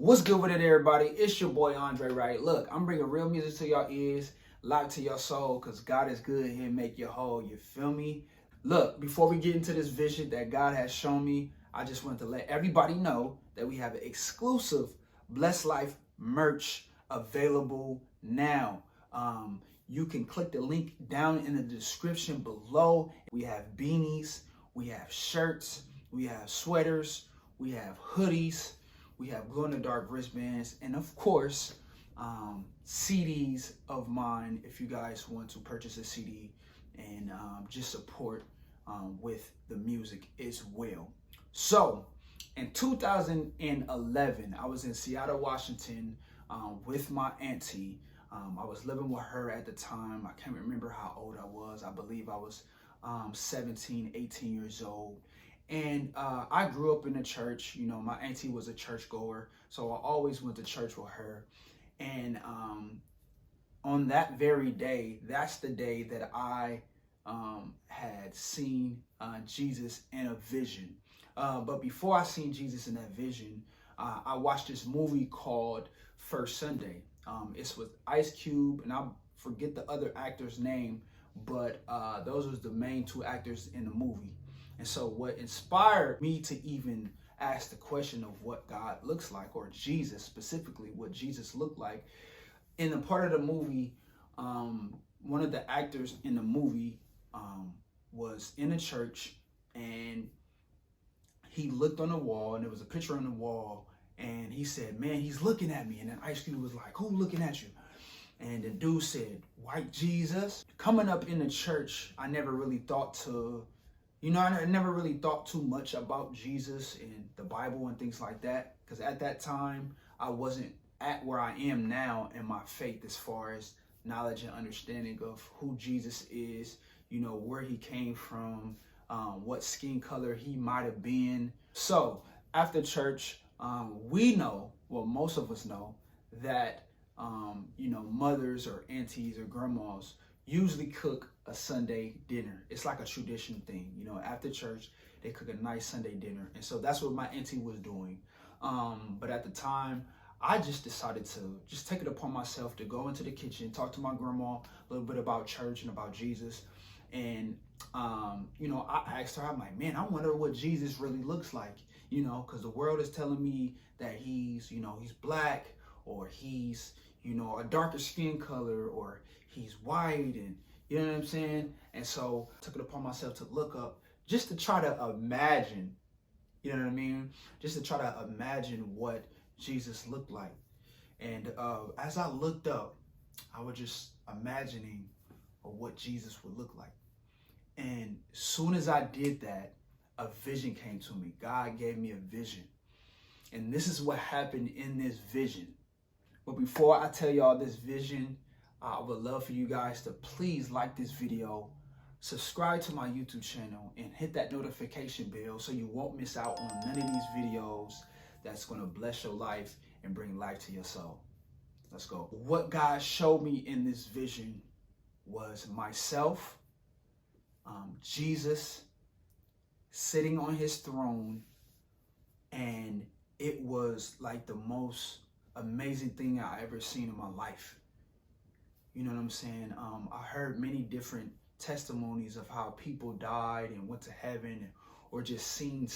What's good with it, everybody? It's your boy Andre, right? Look, I'm bringing real music to your ears, live to your soul, because God is good. He'll make you whole. You feel me? Look, before we get into this vision that God has shown me, I just want to let everybody know that we have an exclusive Blessed Life merch available now. You can click the link down in the description below. We have beanies, we have shirts, we have sweaters, we have hoodies, we have glow-in-the-dark wristbands, and of course, CDs of mine if you guys want to purchase a CD and just support with the music as well. So, in 2011, I was in Seattle, Washington with my auntie. I was living with her at the time. I can't remember how old I was. I believe I was 17, 18 years old. And I grew up in the church. You know, my auntie was a churchgoer, so I always went to church with her. And on that very day, that's the day that I had seen Jesus in a vision. But before I seen Jesus in that vision, I watched this movie called First Sunday. It's with Ice Cube, and I forget the other actor's name, but those was the main two actors in the movie. And so what inspired me to even ask the question of what God looks like, or Jesus specifically, what Jesus looked like. In the part of the movie, one of the actors in the movie was in a church, and he looked on the wall, and there was a picture on the wall, and he said, "Man, he's looking at me." And then Ice Cube was like, "Who looking at you?" And the dude said, "White Jesus." Coming up in the church, I never really thought to, I never really thought too much about Jesus and the Bible and things like that. Because at that time, I wasn't at where I am now in my faith as far as knowledge and understanding of who Jesus is, where he came from, what skin color he might have been. So after church, we know, well, most of us know that, mothers or aunties or grandmas usually cook a Sunday dinner. It's like a tradition thing. After church, they cook a nice Sunday dinner. And so that's what my auntie was doing. But at the time, I just decided to just take it upon myself to go into the kitchen, talk to my grandma a little bit about church and about Jesus. And, I asked her, I'm like, man, I wonder what Jesus really looks like, because the world is telling me that he's black, or he's, a darker skin color, or he's white, and you know what I'm saying? And so I took it upon myself to look up just to try to imagine, just to try to imagine what Jesus looked like. And as I looked up, I was just imagining what Jesus would look like. And as soon as I did that, a vision came to me. God gave me a vision. And this is what happened in this vision. But before I tell y'all this vision, I would love for you guys to please like this video, subscribe to my YouTube channel, and hit that notification bell so you won't miss out on none of these videos that's going to bless your life and bring life to your soul. Let's go. What God showed me in this vision was myself, Jesus sitting on his throne, and it was like the most amazing thing I ever seen in my life. You know what I'm saying? I heard many different testimonies of how people died and went to heaven, or just seen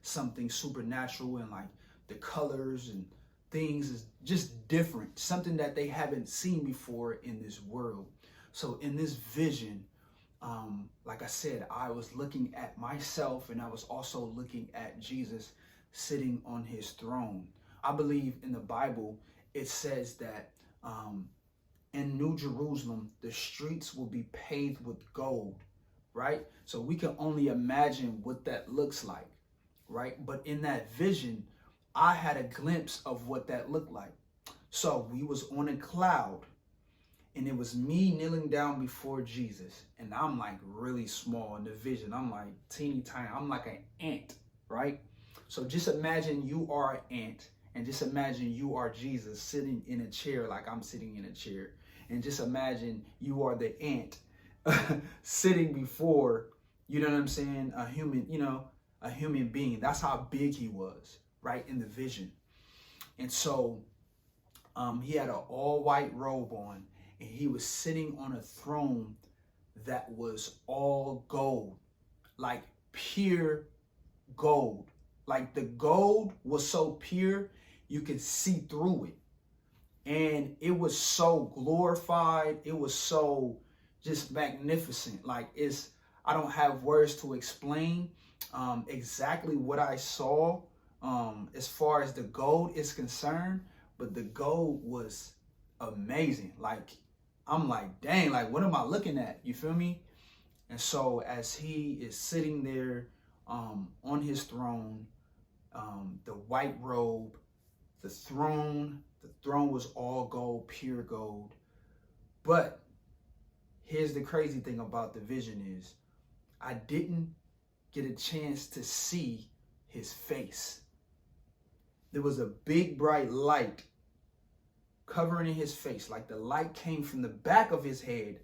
something supernatural, and like the colors and things is just different, something that they haven't seen before in this world. So in this vision, like I said, I was looking at myself, and I was also looking at Jesus sitting on his throne. I believe in the Bible, it says that in New Jerusalem, the streets will be paved with gold, right? So we can only imagine what that looks like, right? But in that vision, I had a glimpse of what that looked like. So we was on a cloud, and it was me kneeling down before Jesus. And I'm like really small in the vision. I'm like teeny tiny. I'm like an ant, right? So just imagine you are an ant, and just imagine you are Jesus sitting in a chair like I'm sitting in a chair. And just imagine you are the ant sitting before, a human being. That's how big he was, right, in the vision. And so he had an all-white robe on, and he was sitting on a throne that was all gold, like pure gold. Like the gold was so pure, you could see through it. And it was so glorified. It was so just magnificent. Like I don't have words to explain exactly what I saw as far as the gold is concerned, but the gold was amazing. Like, I'm like, dang, like, what am I looking at? You feel me? And so as he is sitting there on his throne, the white robe, the throne was all gold, pure gold. But here's the crazy thing about the vision is I didn't get a chance to see his face. There was a big bright light covering his face. Like the light came from the back of his head,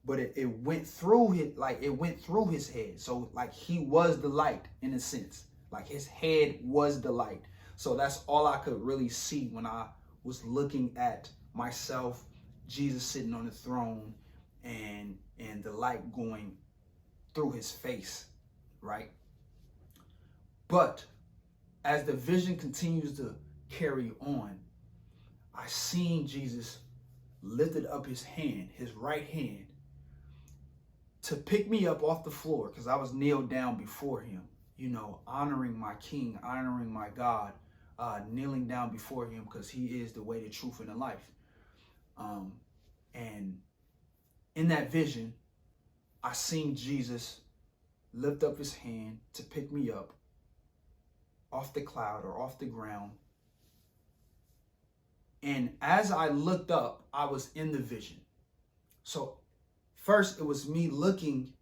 but it went through his head. So like he was the light in a sense. Like his head was the light. So that's all I could really see when I was looking at myself, Jesus sitting on the throne, and the light going through his face, right? But as the vision continues to carry on, I seen Jesus lifted up his hand, his right hand, to pick me up off the floor, because I was kneeled down before him, you know, honoring my King, honoring my God, kneeling down before him because he is the way, the truth, and the life. And in that vision, I seen Jesus lift up his hand to pick me up off the cloud or off the ground. And as I looked up, I was in the vision. So first it was me looking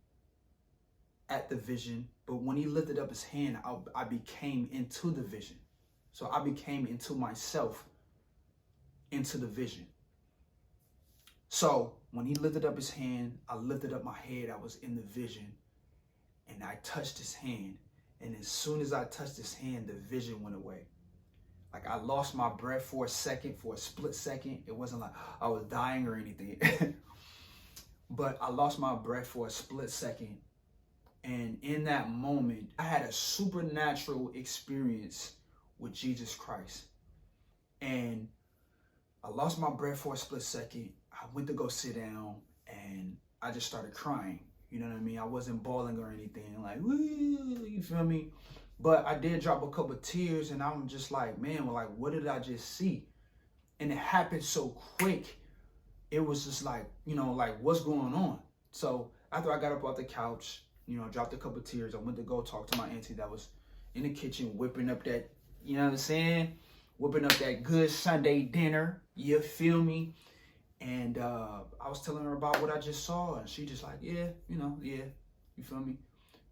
at the vision, but when he lifted up his hand, I became into the vision. So I became into myself, into the vision. So when he lifted up his hand, I lifted up my head, I was in the vision, and I touched his hand. And as soon as I touched his hand, the vision went away. Like I lost my breath for a second, for a split second. It wasn't like I was dying or anything. But I lost my breath for a split second. And in that moment, I had a supernatural experience with Jesus Christ. And I lost my breath for a split second. I went to go sit down and I just started crying. You know what I mean? I wasn't bawling or anything. Like, woo, you feel me? But I did drop a couple of tears, and I'm just like, man, well, like, what did I just see? And it happened so quick. It was just like, you know, like, what's going on? So after I got up off the couch, you know, dropped a couple of tears, I went to go talk to my auntie that was in the kitchen whipping up that, you know what I'm saying? Whipping up that good Sunday dinner. You feel me? And I was telling her about what I just saw, and she just like, yeah, you know, yeah, you feel me?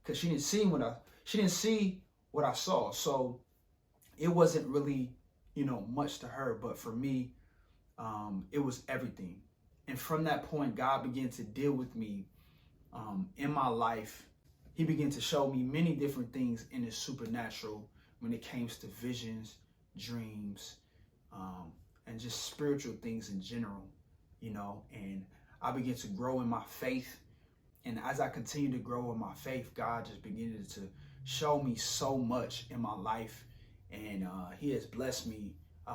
Because she didn't see what I saw. So it wasn't really, you know, much to her, but for me, it was everything. And from that point, God began to deal with me in my life. He began to show me many different things in the supernatural when it came to visions, dreams, and just spiritual things in general, you know. And I began to grow in my faith. And as I continue to grow in my faith, God just began to show me so much in my life. And he has blessed me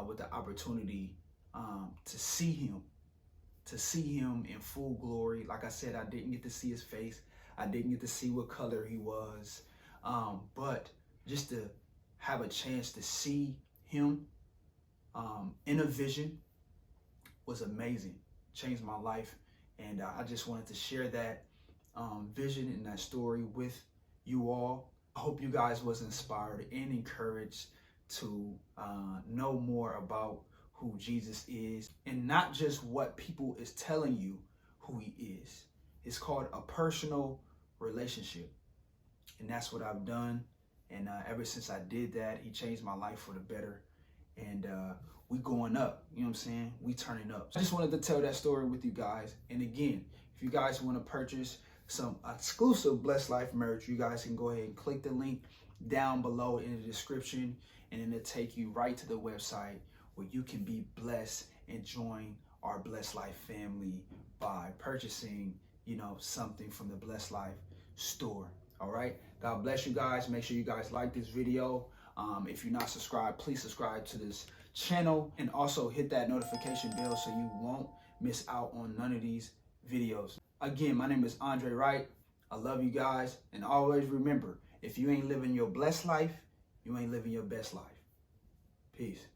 with the opportunity to see him in full glory. Like I said, I didn't get to see his face. I didn't get to see what color he was. But just to have a chance to see him in a vision was amazing. Changed my life. And I just wanted to share that vision and that story with you all. I hope you guys was inspired and encouraged to know more about who Jesus is, and not just what people is telling you who he is. It's called a personal relationship, and that's what I've done. And ever since I did that, he changed my life for the better. And we going up, you know what I'm saying? We turning up. So I just wanted to tell that story with you guys. And again, if you guys want to purchase some exclusive Blessed Life merch, you guys can go ahead and click the link down below in the description, and it'll take you right to the website where you can be blessed and join our Blessed Life family by purchasing, something from the Blessed Life store. All right. God bless you guys. Make sure you guys like this video. If you're not subscribed, please subscribe to this channel and also hit that notification bell so you won't miss out on none of these videos. Again, my name is Andre Wright. I love you guys. And always remember, if you ain't living your blessed life, you ain't living your best life. Peace.